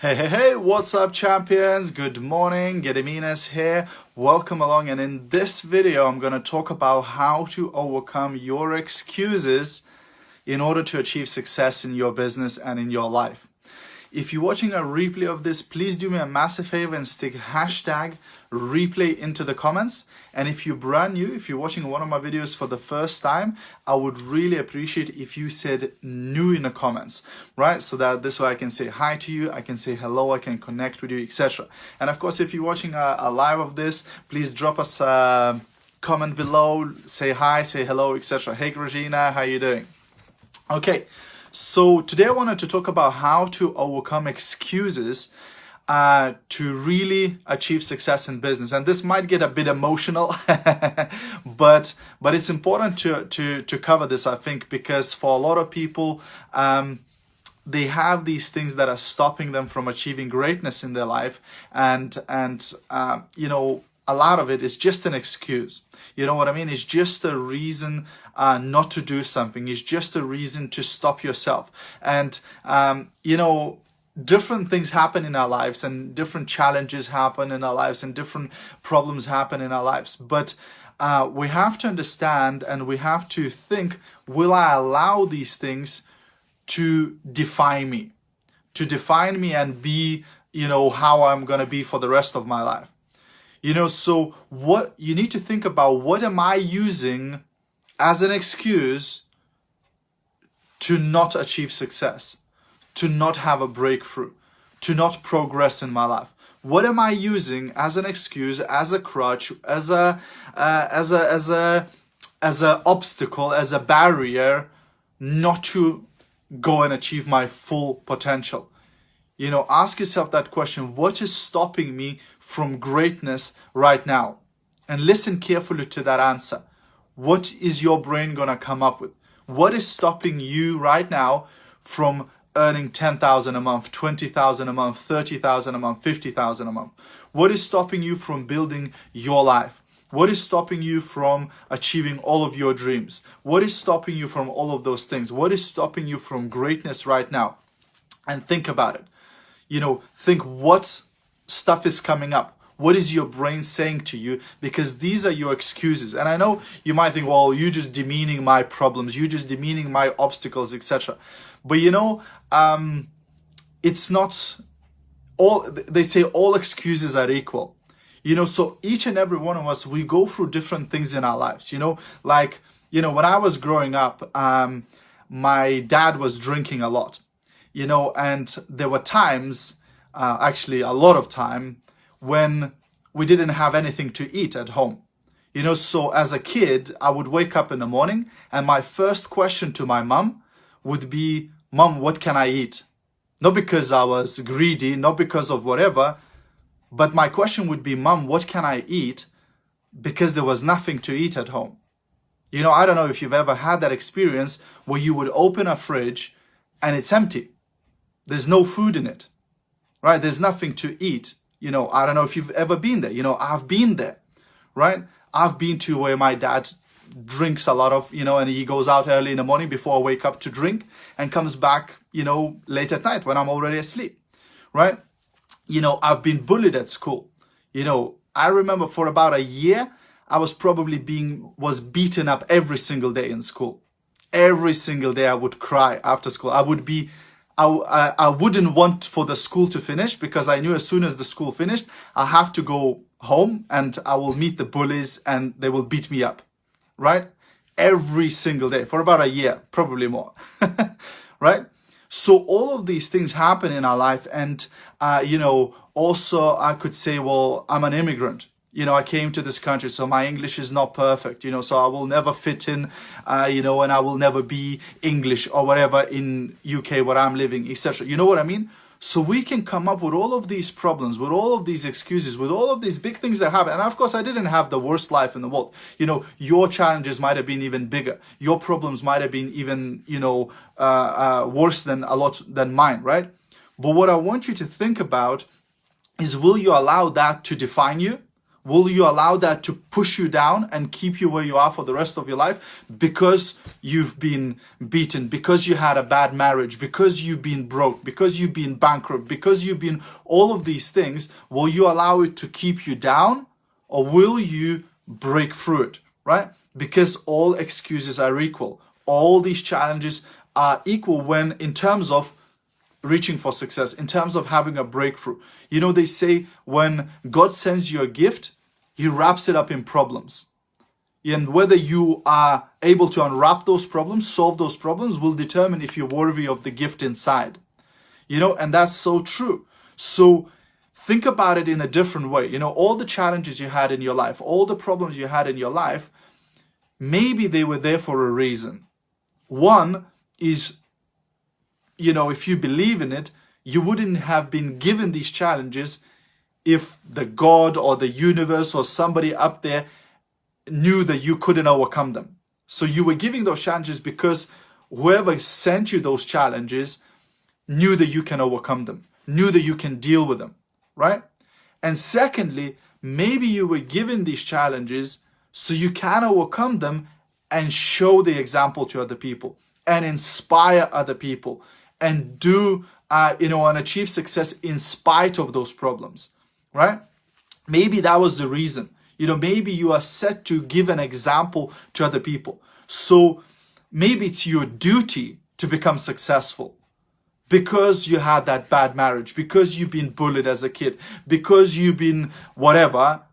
Hey, what's up, champions? Good morning, Gediminas here. Welcome along, and in this video, I'm going to talk about how to overcome your excuses in order to achieve success in your business and in your life. If you're watching a replay of this, please do me a massive favor and stick hashtag replay into the comments. And if you're brand new, if you're watching one of my videos for the first time, I would really appreciate if you said new in the comments, right? So that this way I can say hi to you, I can say hello, I can connect with you, etc. And of course, if you're watching a live of this, please drop us a comment below, say hi, say hello, etc. Hey, Regina, how you doing? Okay. So today I wanted to talk about how to overcome excuses to really achieve success in business. And this might get a bit emotional, but it's important to cover this, I think, because for a lot of people, they have these things that are stopping them from achieving greatness in their life, and a lot of it is just an excuse. You know what I mean? It's just a reason not to do something. It's just a reason to stop yourself. And, different things happen in our lives, and different challenges happen in our lives, and different problems happen in our lives. But we have to understand, and we have to think, will I allow these things to define me? To define me and be, how I'm going to be for the rest of my life. So what you need to think about, what am I using as an excuse to not achieve success, to not have a breakthrough, to not progress in my life? What am I using as an excuse, as a crutch, as a obstacle, as a barrier, not to go and achieve my full potential? Ask yourself that question. What is stopping me from greatness right now? And listen carefully to that answer. What is your brain going to come up with? What is stopping you right now from earning 10,000 a month, 20,000 a month, 30,000 a month, 50,000 a month? What is stopping you from building your life? What is stopping you from achieving all of your dreams? What is stopping you from all of those things? What is stopping you from greatness right now? And think about it. Think what stuff is coming up. What is your brain saying to you? Because these are your excuses. And I know you might think, well, you're just demeaning my problems. You're just demeaning my obstacles, etc. But it's not all, they say all excuses are equal. So each and every one of us, we go through different things in our lives. When I was growing up, my dad was drinking a lot. And there were times, actually a lot of time, when we didn't have anything to eat at home. So as a kid, I would wake up in the morning and my first question to my mom would be, Mom, what can I eat? Not because I was greedy, not because of whatever, but my question would be, Mom, what can I eat? Because there was nothing to eat at home. I don't know if you've ever had that experience where you would open a fridge and it's empty. There's no food in it, right? There's nothing to eat. I don't know if you've ever been there. I've been there, right? I've been to where my dad drinks a lot of, and he goes out early in the morning before I wake up to drink and comes back, late at night when I'm already asleep, right? I've been bullied at school. I remember for about a year, I was beaten up every single day in school. Every single day I would cry after school. I wouldn't want for the school to finish because I knew as soon as the school finished, I have to go home and I will meet the bullies and they will beat me up, right? Every single day for about a year, probably more, right? So all of these things happen in our life. And, also I could say, well, I'm an immigrant. I came to this country, so my English is not perfect, so I will never fit in, and I will never be English or whatever in UK where I'm living, etc. You know what I mean? So we can come up with all of these problems, with all of these excuses, with all of these big things that happen. And of course, I didn't have the worst life in the world. Your challenges might have been even bigger. Your problems might have been even, worse than mine, right? But what I want you to think about is, will you allow that to define you? Will you allow that to push you down and keep you where you are for the rest of your life because you've been beaten, because you had a bad marriage, because you've been broke, because you've been bankrupt, because you've been all of these things? Will you allow it to keep you down, or will you break through it, right? Because all excuses are equal. All these challenges are equal when in terms of reaching for success, in terms of having a breakthrough. You know, they say when God sends you a gift, he wraps it up in problems. And whether you are able to unwrap those problems, solve those problems, will determine if you're worthy of the gift inside. You know, and that's so true. So think about it in a different way. You know, all the challenges you had in your life, all the problems you had in your life, maybe they were there for a reason. One is, you know, if you believe in it, you wouldn't have been given these challenges if the God or the universe or somebody up there knew that you couldn't overcome them. So you were giving those challenges because whoever sent you those challenges knew that you can overcome them, knew that you can deal with them, right? And secondly, maybe you were given these challenges so you can overcome them and show the example to other people and inspire other people and do, and achieve success in spite of those problems, right? Maybe that was the reason. You know, maybe you are set to give an example to other people. So maybe it's your duty to become successful because you had that bad marriage, because you've been bullied as a kid, because you've been whatever.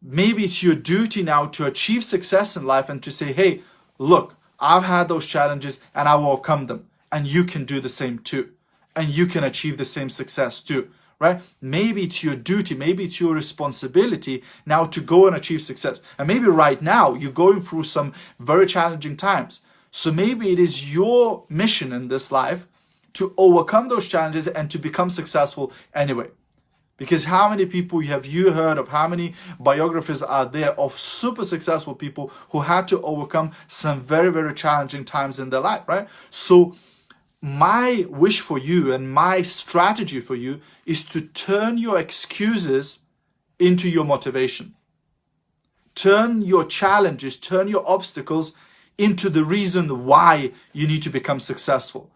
Maybe it's your duty now to achieve success in life and to say, hey, look, I've had those challenges and I will overcome them. And you can do the same too. And you can achieve the same success too, right? Maybe it's your duty, maybe it's your responsibility now to go and achieve success. And maybe right now you're going through some very challenging times. So maybe it is your mission in this life to overcome those challenges and to become successful anyway. Because how many people have you heard of, how many biographies are there of super successful people who had to overcome some very, very challenging times in their life, right? So my wish for you and my strategy for you is to turn your excuses into your motivation. Turn your challenges, turn your obstacles into the reason why you need to become successful.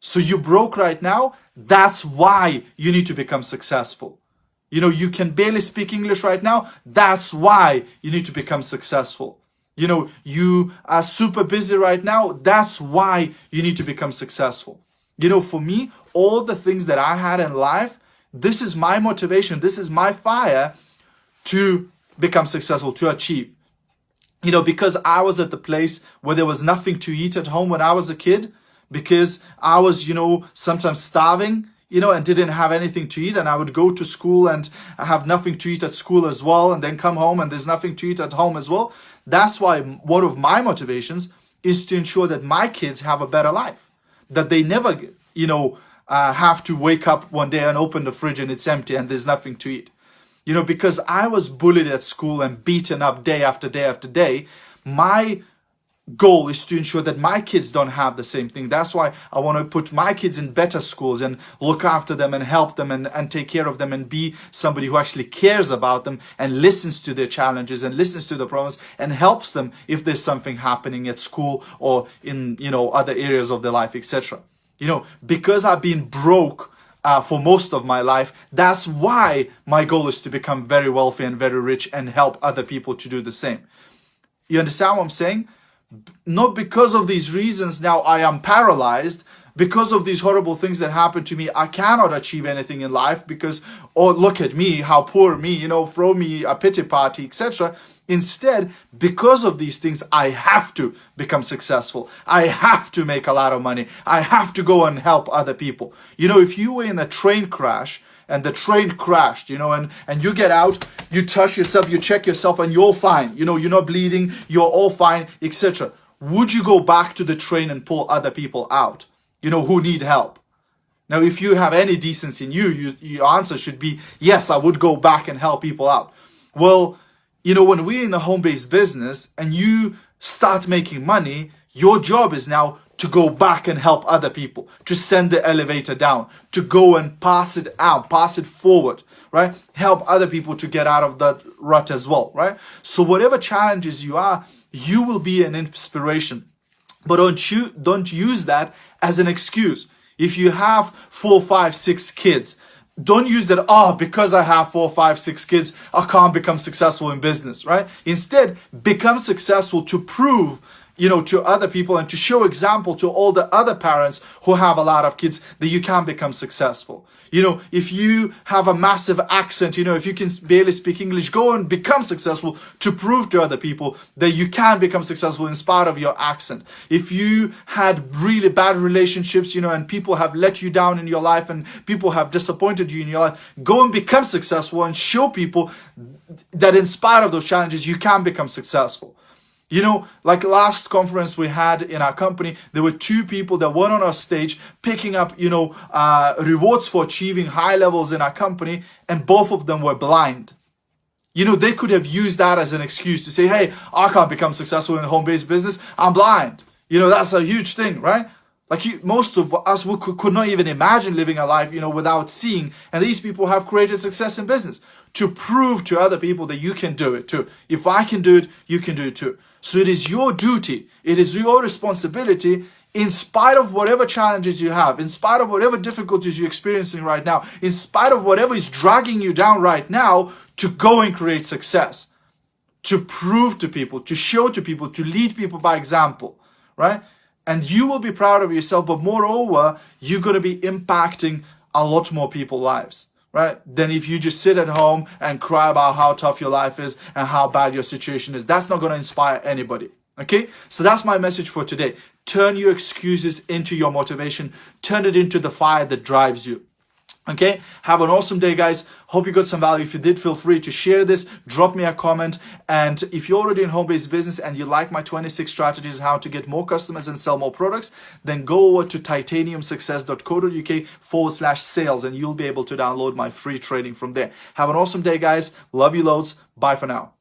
So you broke right now, that's why you need to become successful. You know, you can barely speak English right now, that's why you need to become successful. You know, you are super busy right now, that's why you need to become successful. You know, for me, all the things that I had in life, this is my motivation, this is my fire to become successful, to achieve. You know, because I was at the place where there was nothing to eat at home when I was a kid, because I was, sometimes starving, and didn't have anything to eat, and I would go to school and have nothing to eat at school as well, and then come home and there's nothing to eat at home as well. That's why one of my motivations is to ensure that my kids have a better life, that they never, have to wake up one day and open the fridge and it's empty and there's nothing to eat. Because I was bullied at school and beaten up day after day after day, my goal is to ensure that my kids don't have the same thing. That's why I want to put my kids in better schools and look after them and help them and take care of them and be somebody who actually cares about them and listens to their challenges and listens to the problems and helps them if there's something happening at school or in, other areas of their life, etc. Because I've been broke for most of my life, that's why my goal is to become very wealthy and very rich and help other people to do the same. You understand what I'm saying? Not because of these reasons now I am paralyzed, because of these horrible things that happened to me, I cannot achieve anything in life because, oh, look at me, how poor me, throw me a pity party, etc. Instead, because of these things, I have to become successful. I have to make a lot of money. I have to go and help other people. If you were in a train crash and the train crashed, and you get out, you touch yourself, you check yourself, and you're fine. You're not bleeding, you're all fine, etc. Would you go back to the train and pull other people out, who need help? Now, if you have any decency in you, your answer should be, yes, I would go back and help people out. Well, when we're in a home-based business and you start making money, your job is now to go back and help other people, to send the elevator down, to go and pass it out, pass it forward, right? Help other people to get out of that rut as well, right? So whatever challenges you are, you will be an inspiration. But don't use that as an excuse. If you have 4, 5, 6 kids, don't use that, because I have 4, 5, 6 kids, I can't become successful in business, right? Instead, become successful to prove, to other people and to show example to all the other parents who have a lot of kids that you can become successful. If you have a massive accent, if you can barely speak English, go and become successful to prove to other people that you can become successful in spite of your accent. If you had really bad relationships, and people have let you down in your life and people have disappointed you in your life, go and become successful and show people that in spite of those challenges, you can become successful. Like last conference we had in our company, there were 2 people that went on our stage picking up, rewards for achieving high levels in our company, and both of them were blind. They could have used that as an excuse to say, hey, I can't become successful in a home-based business, I'm blind. That's a huge thing, right? Like most of us could not even imagine living a life, without seeing. And these people have created success in business to prove to other people that you can do it too. If I can do it, you can do it too. So it is your duty, it is your responsibility, in spite of whatever challenges you have, in spite of whatever difficulties you're experiencing right now, in spite of whatever is dragging you down right now, to go and create success, to prove to people, to show to people, to lead people by example, right? And you will be proud of yourself, but moreover, you're going to be impacting a lot more people's lives, right? Than if you just sit at home and cry about how tough your life is and how bad your situation is. That's not going to inspire anybody, okay? So that's my message for today. Turn your excuses into your motivation. Turn it into the fire that drives you. Okay, have an awesome day, guys. Hope you got some value. If you did, feel free to share this, drop me a comment. And if you're already in home-based business and you like my 26 strategies how to get more customers and sell more products, then go over to titaniumsuccess.co.uk/sales and you'll be able to download my free training from there. Have an awesome day, guys. Love you loads. Bye for now.